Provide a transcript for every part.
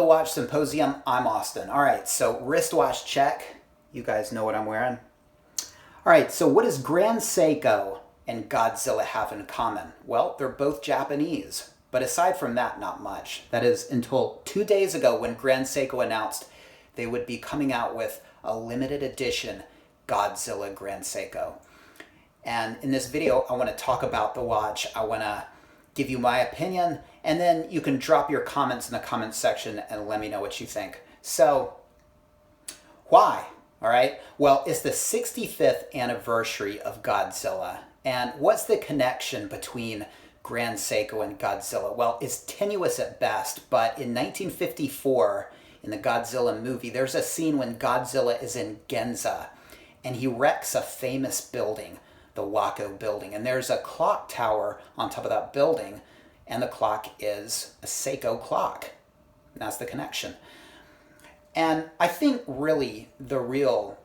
Watch Symposium. I'm Austin. All right, so wristwatch check. You guys know what I'm wearing. All right, so what does Grand Seiko and Godzilla have in common? Well, they're both Japanese, but aside from that, not much. That is until 2 days ago when Grand Seiko announced they would be coming out with a limited edition Godzilla Grand Seiko. And in this video, I want to talk about the watch. I want to give you my opinion, and then you can drop your comments in the comments section and let me know what you think. So, why? All right, well, it's the 65th anniversary of Godzilla. And what's the connection between Grand Seiko and Godzilla? Well, it's tenuous at best, but in 1954, in the Godzilla movie, there's a scene when Godzilla is in Ginza, and he wrecks a famous building, the Seiko building. And there's a clock tower on top of that building, and the clock is a Seiko clock. And that's the connection. And I think really the real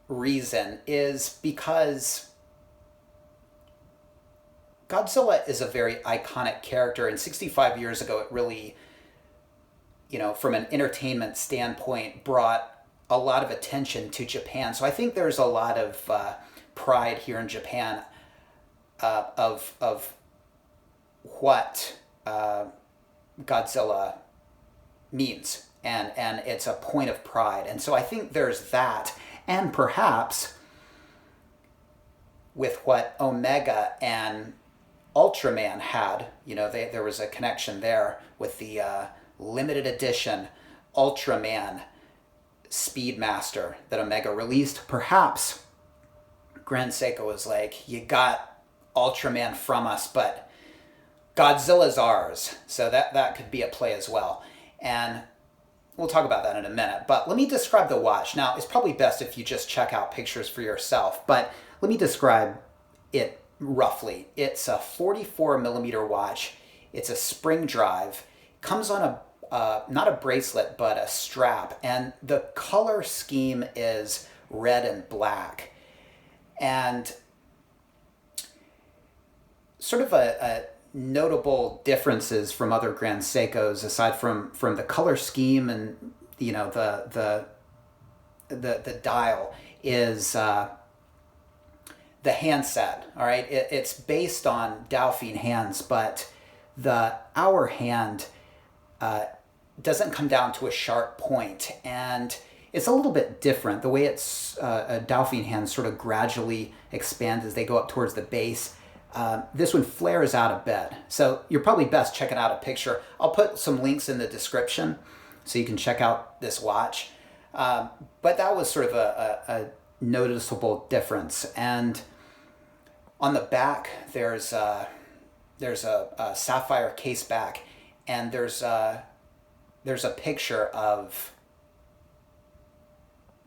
reason is because Godzilla is a very iconic character, and 65 years ago it really, from an entertainment standpoint, brought a lot of attention to Japan. So I think there's a lot of pride here in Japan of what Godzilla means, and it's a point of pride. And so I think there's that, and perhaps with what Omega and Ultraman had, there was a connection there with the limited edition Ultraman Speedmaster that Omega released. Perhaps Grand Seiko was like, you got Ultraman from us, but Godzilla's ours. So that could be at play as well. And we'll talk about that in a minute. But let me describe the watch. Now, it's probably best if you just check out pictures for yourself, but let me describe it roughly. It's a 44 millimeter watch. It's a spring drive. Comes on not a bracelet, but a strap. And the color scheme is red and black. And sort of a notable differences from other Grand Seikos, aside from the color scheme and the dial, is the handset. All right, it's based on Dauphine hands, but the hour hand doesn't come down to a sharp point, and it's a little bit different. The way it's a Dauphine hand sort of gradually expands as they go up towards the base. This one flares out a bit. So you're probably best checking out a picture. I'll put some links in the description so you can check out this watch. But that was sort of a noticeable difference. And on the back, there's a sapphire case back, and there's a picture of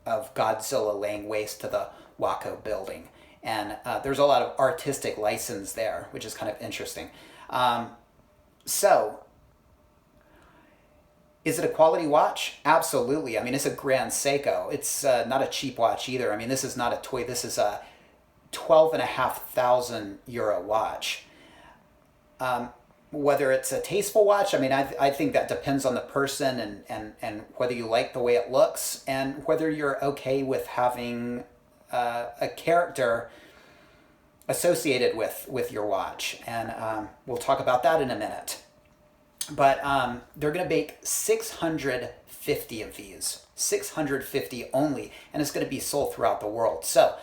Godzilla laying waste to the Seiko building. And there's a lot of artistic license there, which is kind of interesting. So, is it a quality watch? Absolutely. I mean, it's a Grand Seiko. It's not a cheap watch either. I mean, this is not a toy. This is a 12,500 euro watch. Whether it's a tasteful watch, I mean, I think that depends on the person and whether you like the way it looks and whether you're okay with having a character associated with your watch. And we'll talk about that in a minute. But they're going to make 650 of these, 650 only, and it's going to be sold throughout the world. So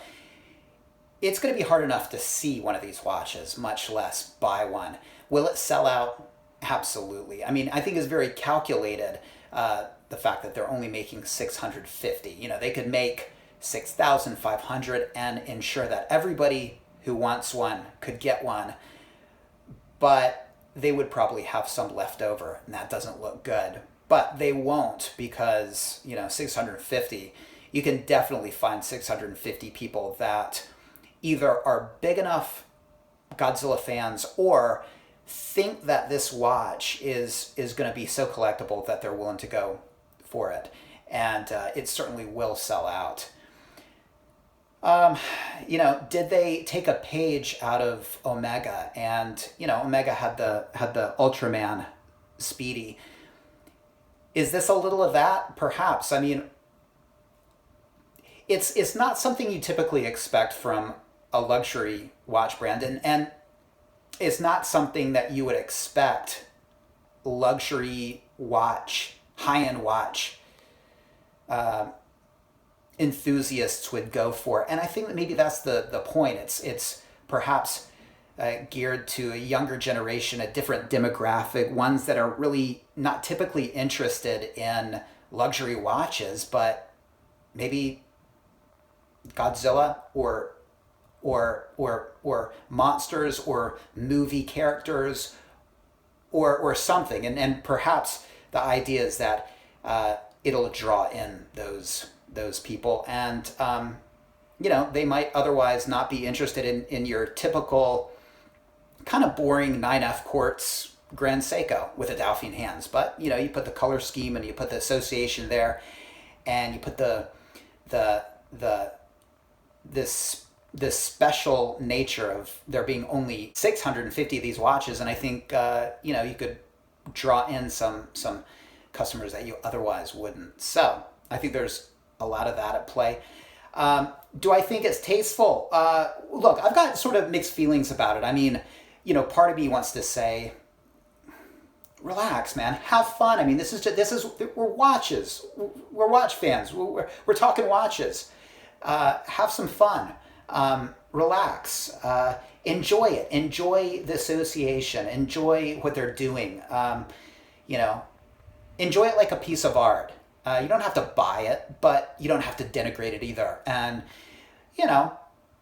it's going to be hard enough to see one of these watches, much less buy one. Will it sell out? Absolutely. I mean, I think it's very calculated, the fact that they're only making 650. They could make 6,500 and ensure that everybody who wants one could get one, but they would probably have some left over, and that doesn't look good. But they won't, because 650, you can definitely find 650 people that either are big enough Godzilla fans or think that this watch is going to be so collectible that they're willing to go for it, and it certainly will sell out. Did they take a page out of Omega? And Omega had the Ultraman Speedy. Is this a little of that? Perhaps. I mean, it's not something you typically expect from a luxury watch brand, and it's not something that you would expect luxury watch, high-end watch enthusiasts would go for. And I think that maybe that's the point. It's perhaps geared to a younger generation, a different demographic, ones that are really not typically interested in luxury watches, but maybe Godzilla or monsters or movie characters or something. And perhaps the idea is that it'll draw in those people, and they might otherwise not be interested in your typical kind of boring 9F quartz Grand Seiko with a Delphine hands. But you put the color scheme and you put the association there, and you put this special nature of there being only 650 of these watches, and I think you could draw in some customers that you otherwise wouldn't. So I think there's a lot of that at play. Do I think it's tasteful? Look, I've got sort of mixed feelings about it. I mean, part of me wants to say, relax, man, have fun. I mean, we're watches, we're watch fans, we're talking watches. Have some fun. Relax. Enjoy it. Enjoy the association. Enjoy what they're doing. Enjoy it like a piece of art. You don't have to buy it, but you don't have to denigrate it either. And,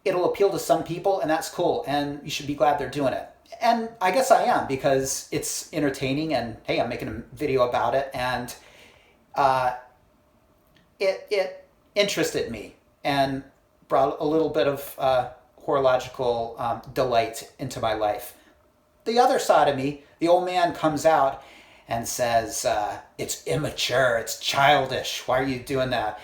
it'll appeal to some people, and that's cool. And you should be glad they're doing it. And I guess I am, because it's entertaining, and hey, I'm making a video about it, and it interested me and brought a little bit of horological delight into my life. The other side of me, the old man, comes out and says, it's immature, it's childish, why are you doing that?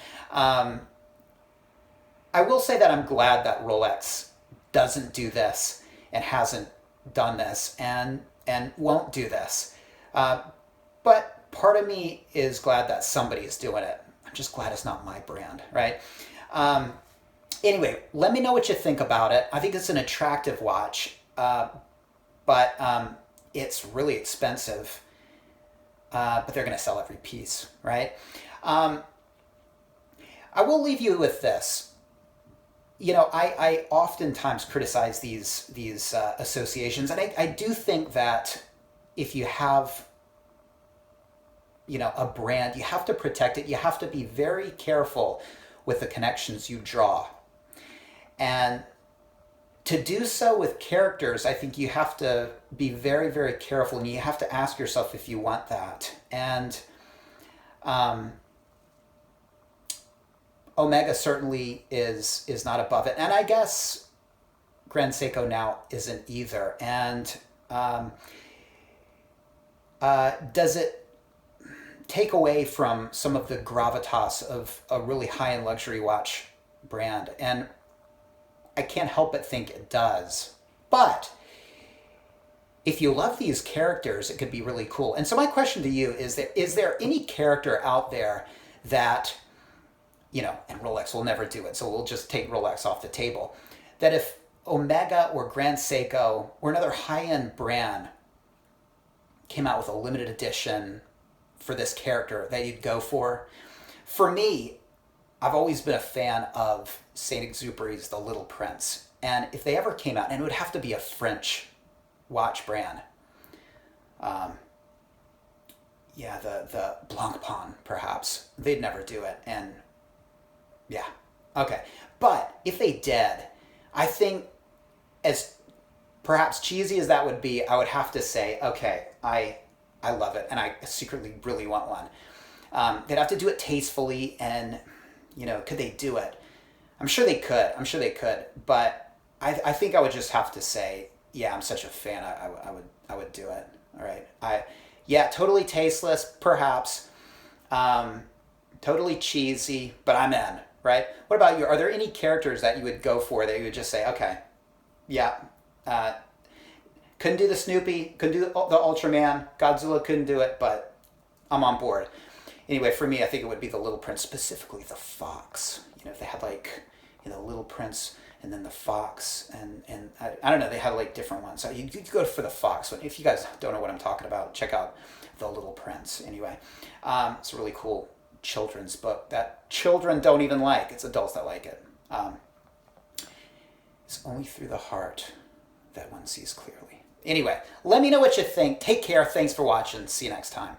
I will say that I'm glad that Rolex doesn't do this and hasn't done this and won't do this. But part of me is glad that somebody is doing it. I'm just glad it's not my brand, right? Anyway, let me know what you think about it. I think it's an attractive watch, but it's really expensive. But they're going to sell every piece, right? I will leave you with this. I oftentimes criticize these associations, and I do think that if you have, a brand, you have to protect it. You have to be very careful with the connections you draw. And to do so with characters, I think you have to be very, very careful, and you have to ask yourself if you want that. And Omega certainly is not above it. And I guess Grand Seiko now isn't either. And does it take away from some of the gravitas of a really high-end luxury watch brand? And I can't help but think it does. But if you love these characters, it could be really cool. And so my question to you is there any character out there that, and Rolex will never do it, so we'll just take Rolex off the table, that if Omega or Grand Seiko or another high-end brand came out with a limited edition for this character that you'd go for? For me, I've always been a fan of Saint-Exupéry's The Little Prince. And if they ever came out, and it would have to be a French watch brand. The Blancpain, perhaps. They'd never do it. And yeah, okay. But if they did, I think, as perhaps cheesy as that would be, I would have to say, okay, I love it, and I secretly really want one. They'd have to do it tastefully, and could they do it? I'm sure they could. But I think I would just have to say, yeah, I'm such a fan. I would do it. All right. Totally tasteless, perhaps. Totally cheesy, but I'm in. Right. What about you? Are there any characters that you would go for that you would just say, okay, yeah, couldn't do the Snoopy, couldn't do the Ultraman, Godzilla couldn't do it, but I'm on board. Anyway, for me, I think it would be The Little Prince, specifically the fox. You know, if they had like, you know, Little Prince and then the fox, and I don't know, they had like different ones. So you go for the fox. If you guys don't know what I'm talking about, check out The Little Prince. Anyway, it's a really cool children's book that children don't even like. It's adults that like it. It's only through the heart that one sees clearly. Anyway, let me know what you think. Take care. Thanks for watching. See you next time.